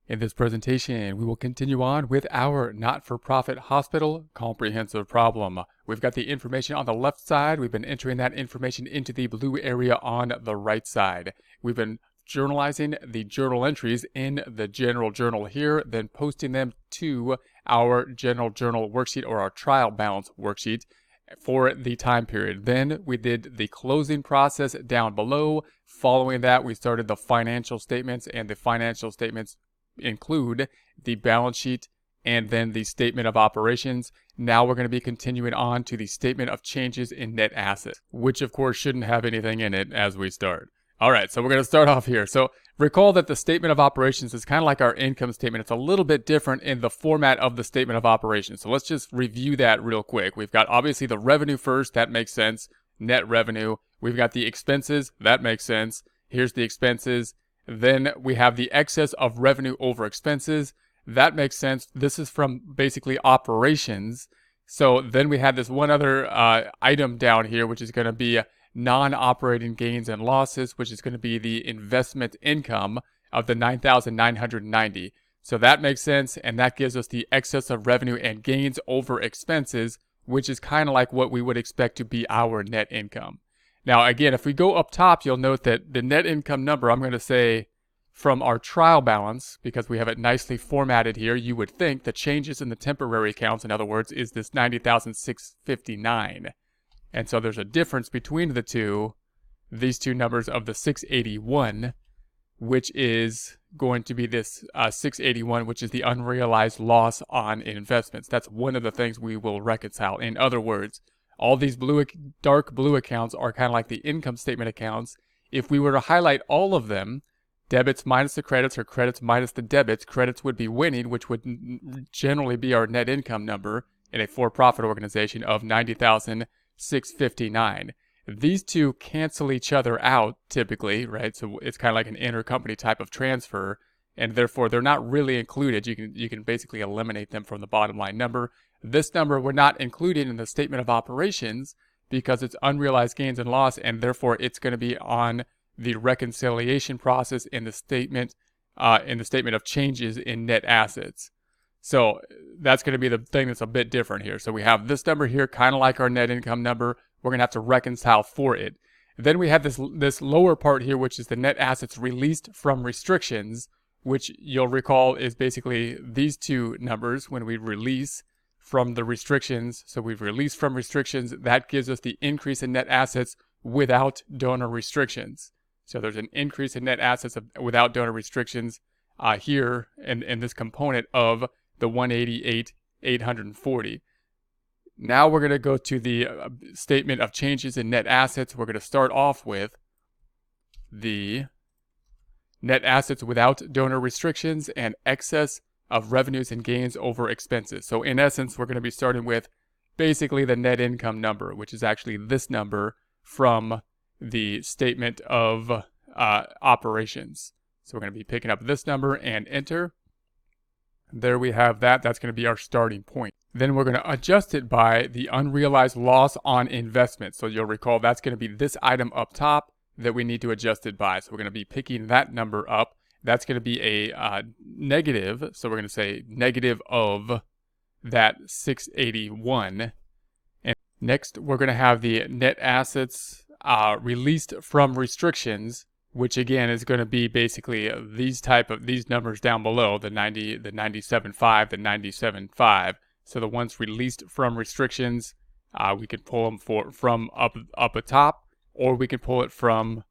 In this presentation, we will continue on with our not-for-profit hospital comprehensive problem. We've got the information on the left side. We've been entering that information into the blue area on the right side. We've been journalizing the journal entries in the general journal here, then posting them to our general journal worksheet or our trial balance worksheet for the time period. Then we did the closing process down below. Following that, we started the financial statements, and the financial statements include the balance sheet and then the statement of operations. Now we're going to be continuing on to the statement of changes in net assets, which of course shouldn't have anything in it as we start. All right, so we're going to start off here. So recall that the statement of operations is kind of like our income statement. It's a little bit different in the format of the statement of operations. So let's just review that real quick. We've got obviously the revenue first. That makes sense. Net revenue. We've got the expenses. That makes sense. Here's the expenses. Then we have the excess of revenue over expenses. That makes sense. This is from basically operations. So then we had this one other item down here, which is going to be non-operating gains and losses, which is going to be the investment income of the $9,990. So that makes sense, and that gives us the excess of revenue and gains over expenses, which is kind of like what we would expect to be our net income. Now, again, if we go up top, you'll note that the net income number, I'm going to say from our trial balance, because we have it nicely formatted here, you would think the changes in the temporary accounts, in other words, is this $90,659. And so there's a difference between the two, these two numbers of the 681, which is going to be this 681, which is the unrealized loss on investments. That's one of the things we will reconcile. In other words, all these dark blue accounts are kind of like the income statement accounts. If we were to highlight all of them, debits minus the credits or credits minus the debits, credits would be winning, which would generally be our net income number in a for-profit organization of $90,659. These two cancel each other out typically, right? So it's kind of like an intercompany type of transfer, and therefore they're not really included. You can basically eliminate them from the bottom line number. This number we're not including in the statement of operations because it's unrealized gains and loss, and therefore it's going to be on the reconciliation process in the statement of changes in net assets. So that's going to be the thing that's a bit different here. So we have this number here, kind of like our net income number. We're going to have to reconcile for it. Then we have this lower part here, which is the net assets released from restrictions, which you'll recall is basically these two numbers when we release from the restrictions. So we've released from restrictions. That gives us the increase in net assets without donor restrictions. So there's an increase in net assets without donor restrictions here in this component of the 188,840. Now we're going to go to the statement of changes in net assets. We're going to start off with the net assets without donor restrictions and excess of revenues and gains over expenses. So in essence, we're going to be starting with basically the net income number, which is actually this number from the statement of operations. So we're going to be picking up this number and enter. There we have that. That's going to be our starting point. Then we're going to adjust it by the unrealized loss on investment. So you'll recall that's going to be this item up top that we need to adjust it by. So we're going to be picking that number up. That's going to be a negative. So we're going to say negative of that 681. And next, we're going to have the net assets released from restrictions, which again is going to be basically these numbers down below, the 90, the 97.5, the 97.5. So the ones released from restrictions, we could pull them from up atop, or we can pull it from,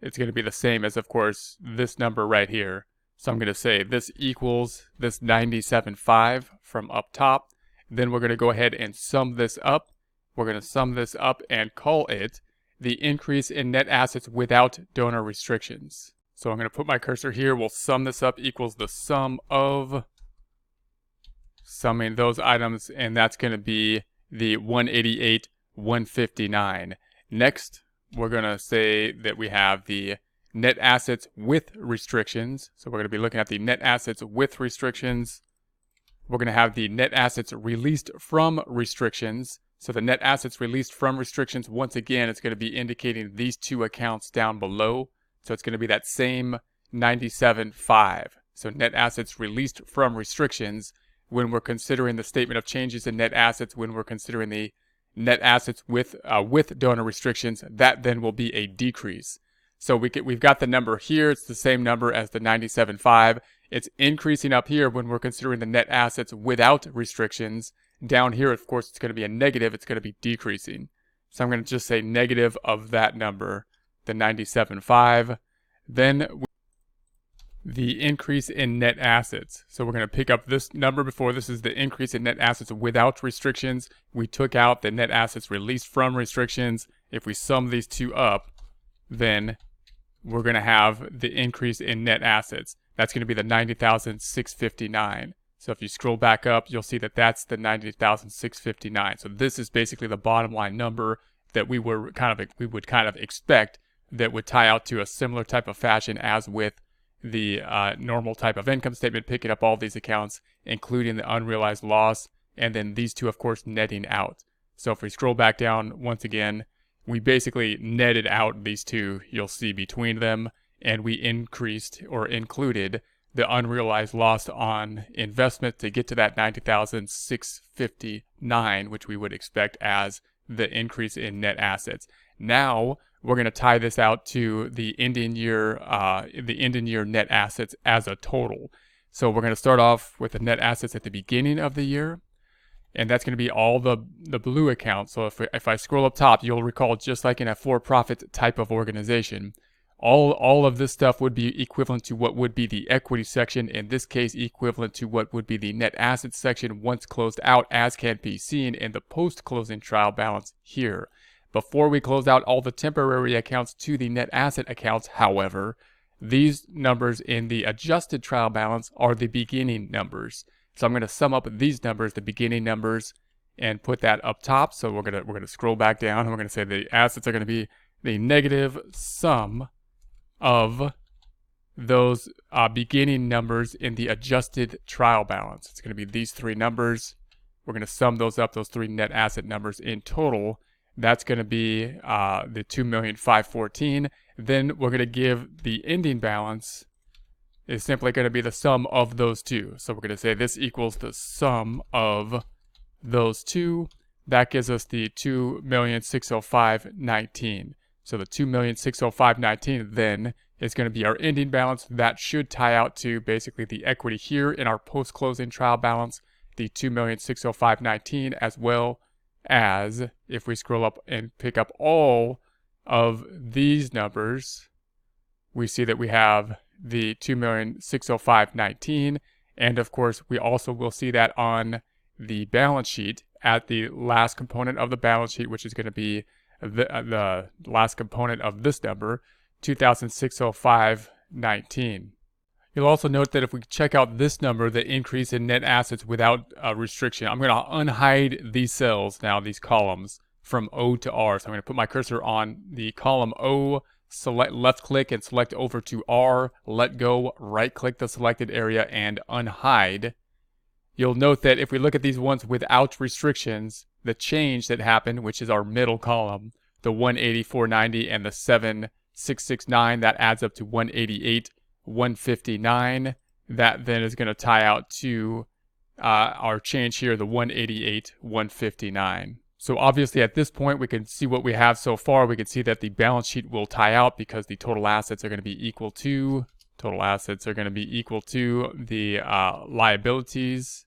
it's going to be the same as, of course, this number right here. So I'm going to say this equals this 97.5 from up top. Then we're going to go ahead and sum this up. We're going to sum this up and call it the increase in net assets without donor restrictions. So I'm going to put my cursor here. We'll sum this up equals the sum of summing those items, and that's going to be the 188,159. Next, we're going to say that we have the net assets with restrictions. So we're going to be looking at the net assets with restrictions. We're going to have the net assets released from restrictions. So the net assets released from restrictions, once again, it's going to be indicating these two accounts down below. So it's going to be that same 97.5. So net assets released from restrictions when we're considering the statement of changes in net assets, when we're considering the net assets with donor restrictions, that then will be a decrease. So we've got the number here. It's the same number as the 97.5. It's increasing up here when we're considering the net assets without restrictions. Down here, of course, it's going to be a negative. It's going to be decreasing. So I'm going to just say negative of that number, the 97.5. Then the increase in net assets. So we're going to pick up this number before. This is the increase in net assets without restrictions. We took out the net assets released from restrictions. If we sum these two up, then we're going to have the increase in net assets. That's going to be the 90,659. So if you scroll back up, you'll see that that's the 90,659. So this is basically the bottom line number that we would kind of expect that would tie out to a similar type of fashion as with the normal type of income statement, picking up all these accounts, including the unrealized loss, and then these two, of course, netting out. So if we scroll back down once again, we basically netted out these two, you'll see between them, and we increased or included the unrealized loss on investment to get to that 90,659, which we would expect as the increase in net assets. Now we're going to tie this out to the ending year net assets as a total. So we're going to start off with the net assets at the beginning of the year, and that's going to be all the blue accounts. So if I scroll up top, you'll recall, just like in a for-profit type of organization, all of this stuff would be equivalent to what would be the equity section, in this case equivalent to what would be the net assets section once closed out, as can be seen in the post-closing trial balance here. Before we close out all the temporary accounts to the net asset accounts, however, these numbers in the adjusted trial balance are the beginning numbers. So I'm going to sum up these numbers, the beginning numbers, and put that up top. So we're going to scroll back down, and we're going to say the assets are going to be the negative sum of those beginning numbers in the adjusted trial balance. It's going to be these three numbers. We're going to sum those up, those three net asset numbers in total. That's going to be the 2,514,000. Then we're going to give the ending balance is simply going to be the sum of those two. So we're going to say this equals the sum of those two. That gives us the 2,605,19. So the 2,605,19 then is going to be our ending balance. That should tie out to basically the equity here in our post-closing trial balance, the 2,605,19, as well as if we scroll up and pick up all of these numbers, we see that we have the 2,605,19, and of course we also will see that on the balance sheet at the last component of the balance sheet, which is going to be the last component of this number, 2,605,19. You'll also note that if we check out this number, the increase in net assets without restriction, I'm going to unhide these cells now, these columns, from O to R. So I'm going to put my cursor on the column O, select left click and select over to R, let go, right click the selected area and unhide. You'll note that if we look at these ones without restrictions, the change that happened, which is our middle column, the 180,490 and the 7,669, that adds up to 188,159. That then is going to tie out to our change here, the 188,159. So obviously at this point we can see what we have so far. We can see that the balance sheet will tie out because the total assets are going to be equal to the liabilities.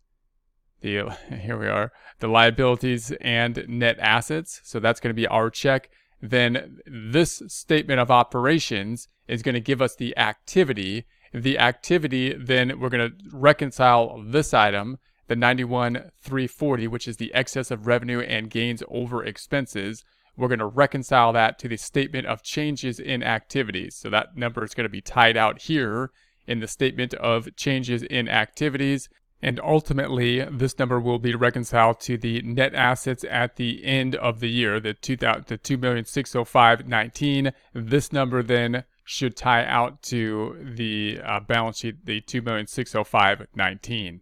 Here we are, the liabilities and net assets. So that's going to be our check. Then this statement of operations is going to give us the activity. The activity, then we're going to reconcile this item, the 91,340, which is the excess of revenue and gains over expenses. We're going to reconcile that to the statement of changes in activities. So that number is going to be tied out here in the statement of changes in activities. And ultimately, this number will be reconciled to the net assets at the end of the year, the 2,605,19. This number then should tie out to the balance sheet, the 2,605,19.